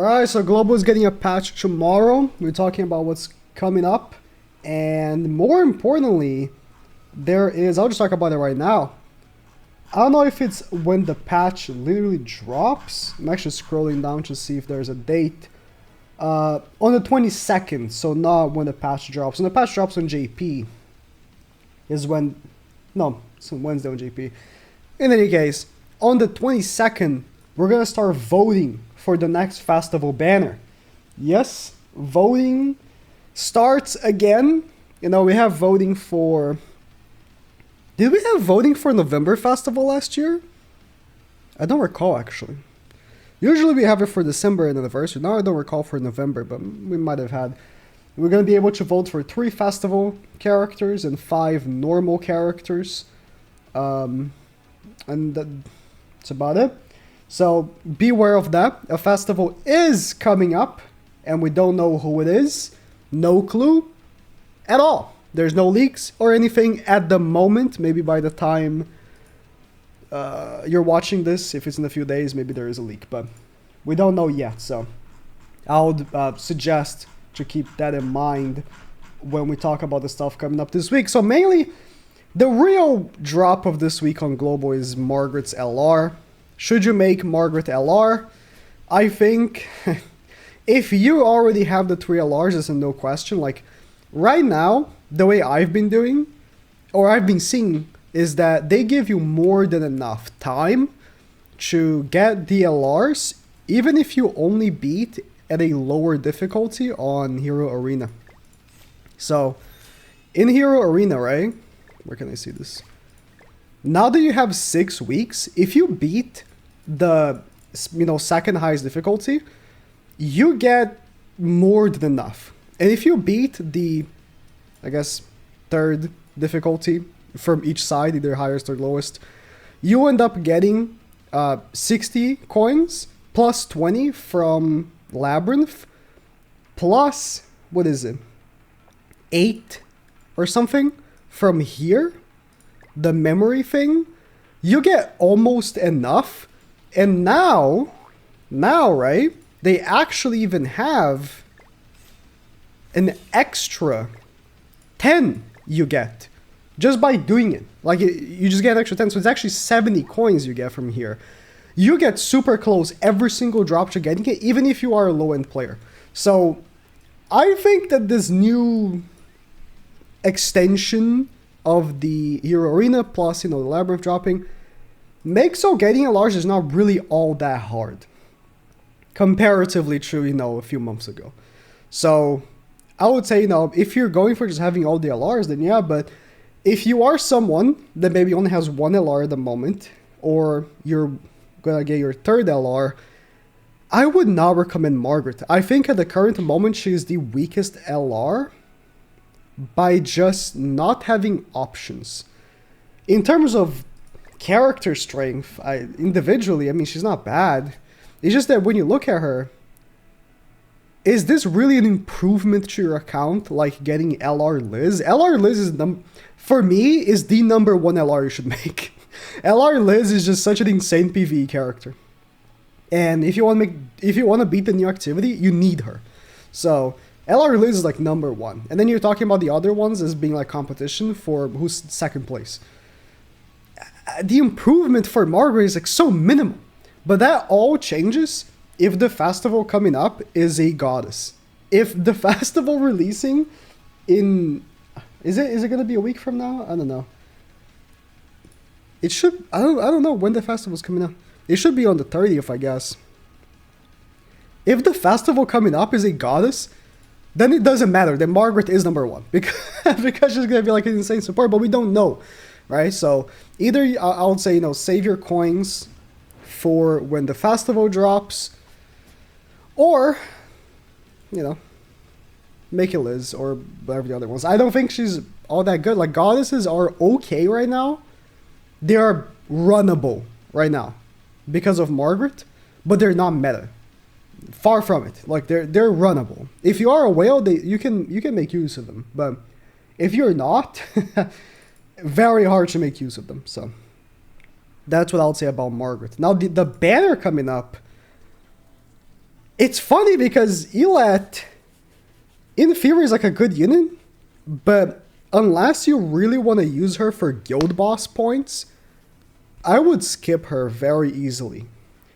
Alright, so Global is getting a patch tomorrow. We're talking about what's coming up. And more importantly, I'll just talk about it right now. I don't know if it's when the patch literally drops. I'm actually scrolling down to see if there's a date. On the 22nd, so not when the patch drops. When the patch drops on JP is when... No, it's on Wednesday on JP. In any case, on the 22nd, we're gonna start voting for the next festival banner. Yes, voting starts again. You know, we have voting for... Did we have voting for November Festival last year? I don't recall, actually. Usually we have it for December and anniversary. Now I don't recall for November, but we might have had. We're going to be able to vote for 3 festival characters and 5 normal characters. And that's about it. So beware of that. A festival is coming up, and we don't know who it is. No clue at all. There's no leaks or anything at the moment. Maybe by the time you're watching this, if it's in a few days, maybe there is a leak. But we don't know yet, so I would suggest to keep that in mind when we talk about the stuff coming up this week. So mainly, the real drop of this week on Global is Margaret's LR. Should you make Margaret LR? I think if you already have the 3 LRs, there's no question. Like, right now, the way I've been doing, or I've been seeing, is that they give you more than enough time to get the LRs, even if you only beat at a lower difficulty on Hero Arena. So, in Hero Arena, right? Where can I see this? Now that you have 6 weeks, if you beat the, second highest difficulty, you get more than enough. And if you beat the, I guess, 3rd difficulty from each side, either highest or lowest, you end up getting 60 coins plus 20 from Labyrinth plus, what is it, 8 or something from here, the memory thing. You get almost enough. And now, right, they actually even have an extra 10 you get just by doing it. Like, you just get an extra 10. So it's actually 70 coins you get from here. You get super close every single drop to getting it, even if you are a low-end player. So I think that this new extension of the Hero Arena plus, the Labyrinth dropping makes so getting a large is not really all that hard comparatively to, a few months ago. So I would say, if you're going for just having all the LRs, then yeah, but if you are someone that maybe only has 1 LR at the moment, or you're gonna get your 3rd LR, I would not recommend Margaret. I think at the current moment, she is the weakest LR by just not having options. In terms of character strength, individually, she's not bad. It's just that when you look at her, is this really an improvement to your account, like getting LR Liz? LR Liz is, for me, is the number 1 LR you should make. LR Liz is just such an insane PvE character. And if you want to beat the new activity, you need her. So LR Liz is like number 1. And then you're talking about the other ones as being like competition for who's 2nd place. The improvement for Margaret is like so minimal. But that all changes if the festival coming up is a goddess. If the festival releasing in... Is it going to be a week from now? I don't know. It should... I don't know when the festival's coming up. It should be on the 30th, I guess. If the festival coming up is a goddess, then it doesn't matter. Then Margaret is number 1. Because she's going to be like an insane support, but we don't know. Right? So either I would say, save your coins for when the festival drops, or, make it Liz or whatever the other ones. I don't think she's all that good. Like, goddesses are okay right now. They are runnable right now because of Margaret, but they're not meta. Far from it. Like, they're runnable. If you are a whale, you can make use of them. But if you're not, very hard to make use of them. So that's what I would say about Margaret. Now, the banner coming up It's funny because Ellatte, in theory, is like a good unit, but unless you really want to use her for guild boss points, I would skip her very easily.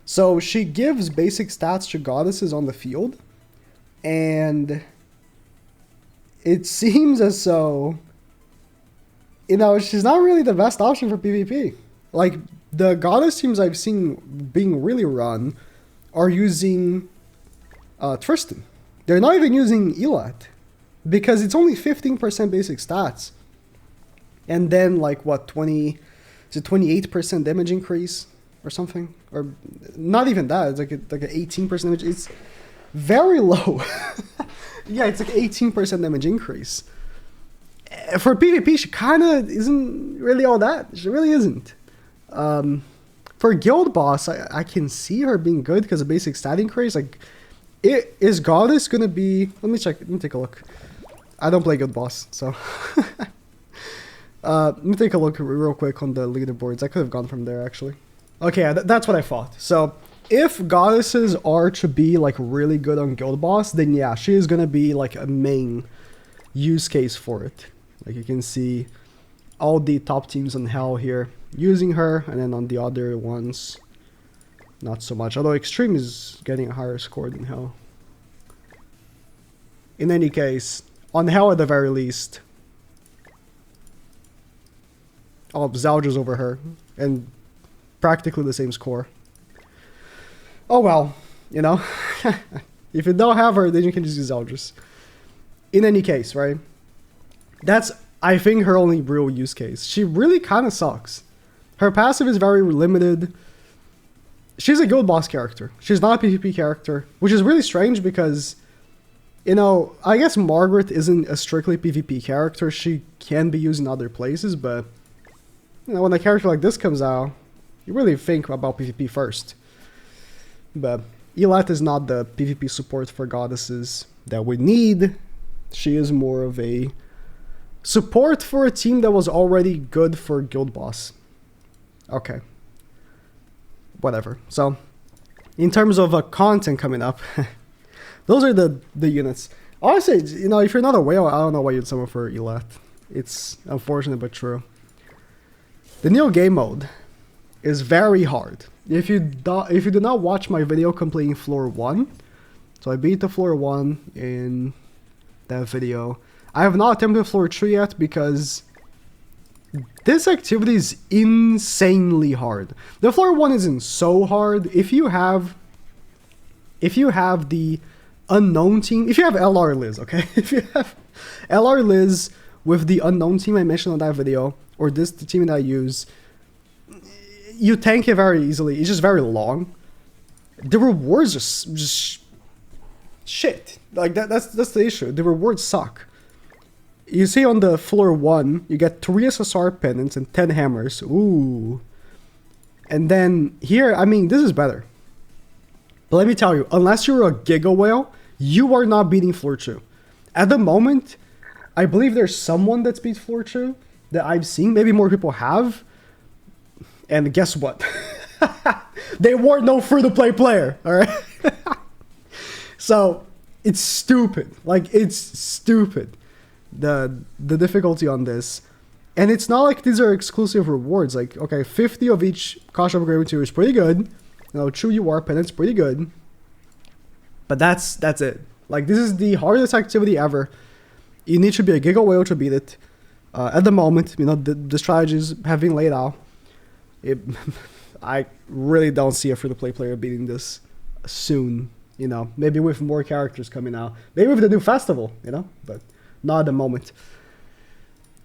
So she gives basic stats to goddesses on the field, and it seems as though, she's not really the best option for PvP. Like, the goddess teams I've seen being really run are using Tristan. They're not even using Ellatte, because it's only 15% basic stats. And then, like, what, 28% damage increase or something? Or not even that, it's like an 18% damage. It's very low. Yeah, it's like 18% damage increase. For PvP, she kind of isn't really all that. She really isn't. For guild boss, I can see her being good because of basic stat increase. Like, is goddess gonna be? Let me check. Let me take a look. I don't play guild boss, so let me take a look real quick on the leaderboards. I could have gone from there actually. Okay, yeah, that's what I thought. So if goddesses are to be like really good on guild boss, then yeah, she is gonna be like a main use case for it. Like, you can see all the top teams in hell here using her, and then on the other ones, not so much. Although Extreme is getting a higher score than hell. In any case, on hell at the very least, Zalja's over her, and practically the same score. Oh well, if you don't have her, then you can just use Zalja's. In any case, right? That's, I think, her only real use case. She really kind of sucks. Her passive is very limited. She's a guild boss character. She's not a PvP character, which is really strange because, I guess Margaret isn't a strictly PvP character. She can be used in other places, but, when a character like this comes out, you really think about PvP first. But Ellatte is not the PvP support for goddesses that we need. She is more of a support for a team that was already good for guild boss. Okay. Whatever. So, in terms of content coming up, those are the units. Honestly, if you're not a whale, I don't know why you'd summon for Ellatte. It's unfortunate but true. The Neo game mode is very hard. If you do not watch my video completing floor 1, so I beat the floor 1 in that video. I have not attempted floor 3 yet because this activity is insanely hard. The floor 1 isn't so hard. If you have the unknown team, if you have LR Liz, okay? If you have LR Liz with the unknown team I mentioned on that video, or the team that I use, you tank it very easily. It's just very long. The rewards are just shit. Like, that's the issue. The rewards suck. You see on the floor 1, you get 3 SSR pendants and 10 hammers. Ooh. And then here, this is better. But let me tell you, unless you're a Giga Whale, you are not beating floor 2. At the moment, I believe there's someone that's beat floor 2 that I've seen. Maybe more people have. And guess what? They were no free-to-play player, alright? So, it's stupid. Like, it's stupid. The difficulty on this. And it's not like these are exclusive rewards. Like, okay, 50 of each cost upgrade material is pretty good. 2 UR pendants, pretty good. But that's it. Like, this is the hardest activity ever. You need to be a Giga Whale to beat it. At the moment, the strategies have been laid out. I really don't see a free-to-play player beating this soon. Maybe with more characters coming out. Maybe with the new festival, but not at the moment.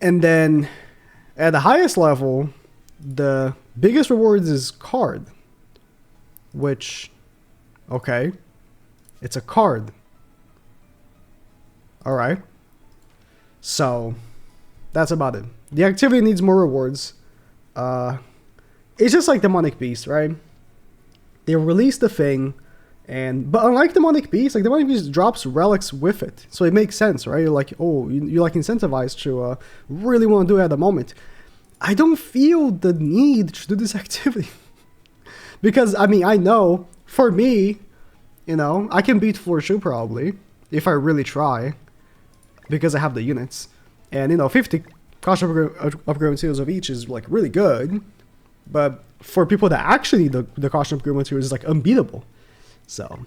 And then, at the highest level, the biggest rewards is card. Which, okay, it's a card. Alright. So, that's about it. The activity needs more rewards. It's just like Demonic Beast, right? They released the thing, but unlike Demonic Beast, like Demonic Beast drops relics with it, so it makes sense, right? You're like, oh, you're like incentivized to really want to do it at the moment. I don't feel the need to do this activity because I know for me, You know, I can beat 4-2 probably, if I really try, because I have the units. And, you know, 50 cost upgrade materials of each is, like, really good. But for people that actually need the cost upgrade materials, is like, unbeatable. So,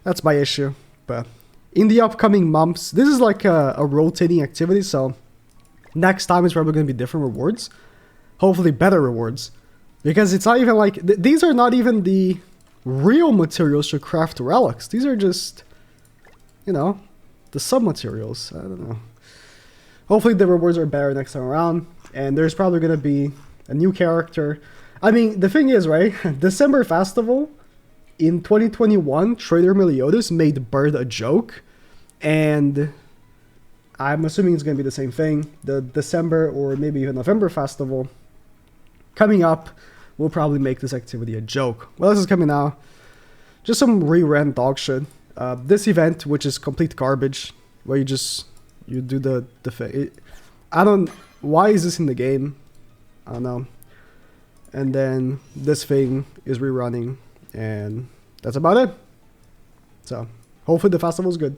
that's my issue. But in the upcoming months, this is like a rotating activity, so next time is probably going to be different rewards. Hopefully better rewards. Because it's not even like... these are not even the real materials to craft relics. These are just, you know, the sub-materials. I don't know. Hopefully the rewards are better next time around. And there's probably going to be a new character. I mean, the thing is, right? December Festival in 2021, Trader Meliodas made Bird a joke. And I'm assuming it's going to be the same thing. The December or maybe even November Festival coming up will probably make this activity a joke. Well, this is coming now. Just some re-ran dog shit. This event, which is complete garbage, where you do the I don't... why is this in the game? I don't know. And then this thing is rerunning, and that's about it. So, hopefully the festival is good.